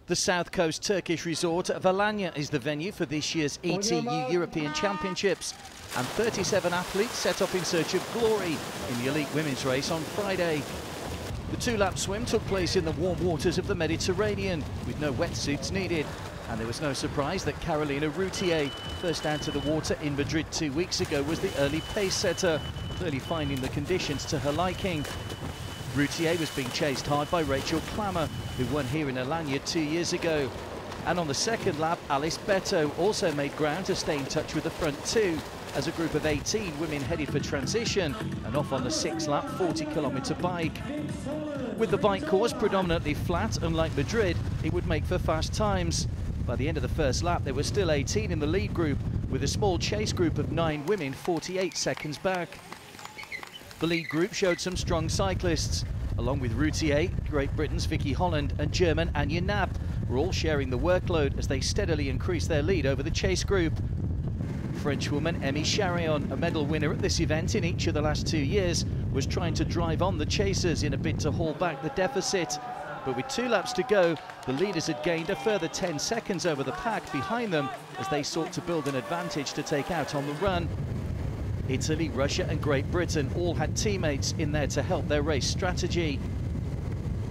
The South Coast Turkish resort of Alanya is the venue for this year's ETU European Championships, and 37 athletes set off in search of glory in the elite women's race on Friday. The two-lap swim took place in the warm waters of the Mediterranean with no wetsuits needed, and there was no surprise that Carolina Routier, first out of the water in Madrid 2 weeks ago, was the early pace setter, clearly finding the conditions to her liking. Routier was being chased hard by Rachel Klamer, who won here in Alanya 2 years ago. And on the second lap, Alice Beto also made ground to stay in touch with the front two, as a group of 18 women headed for transition and off on the 6-lap 40-kilometre bike. With the bike course predominantly flat, unlike Madrid, it would make for fast times. By the end of the first lap, there were still 18 in the lead group, with a small chase group of 9 women 48 seconds back. The lead group showed some strong cyclists. Along with Routier, Great Britain's Vicky Holland and German Anja Knapp were all sharing the workload as they steadily increased their lead over the chase group. Frenchwoman Emi Charion, a medal winner at this event in each of the last 2 years, was trying to drive on the chasers in a bid to haul back the deficit. But with 2 laps to go, the leaders had gained a further 10 seconds over the pack behind them as they sought to build an advantage to take out on the run. Italy, Russia and Great Britain all had teammates in there to help their race strategy.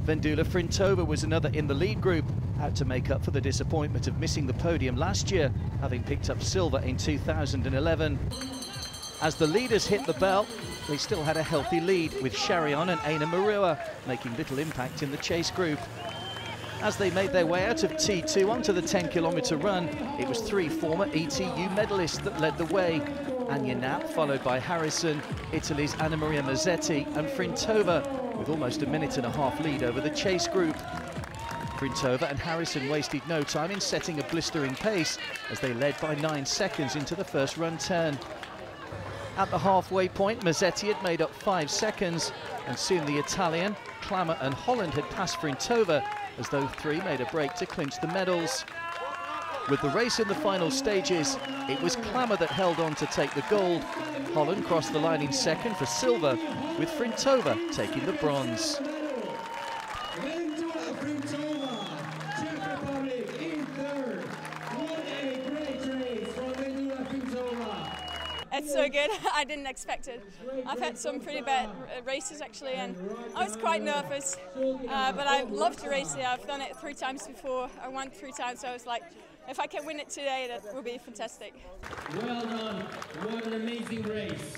Vendula Frintova was another in the lead group, out to make up for the disappointment of missing the podium last year, having picked up silver in 2011. As the leaders hit the bell, they still had a healthy lead, with Charion and Aina Marua making little impact in the chase group. As they made their way out of T2 onto the 10-kilometre run, it was 3 former ETU medalists that led the way. Anja Knapp, followed by Harrison, Italy's Anna Maria Mazzetti and Frintova, with almost a minute-and-a-half lead over the chase group. Frintova and Harrison wasted no time in setting a blistering pace as they led by 9 seconds into the first run turn. At the halfway point, Mazzetti had made up 5 seconds, and soon the Italian, Klamer and Holland had passed Frintova, as those three made a break to clinch the medals. With the race in the final stages, it was Klamer that held on to take the gold. Holland crossed the line in second for silver, with Frintova taking the bronze. It's so good. I didn't expect it. I've had some pretty bad races actually, and I was quite nervous, but I love to race here. I've done it 3 times before. I won 3 times, so I was like, if I can win it today, that would be fantastic. Well done. What an amazing race.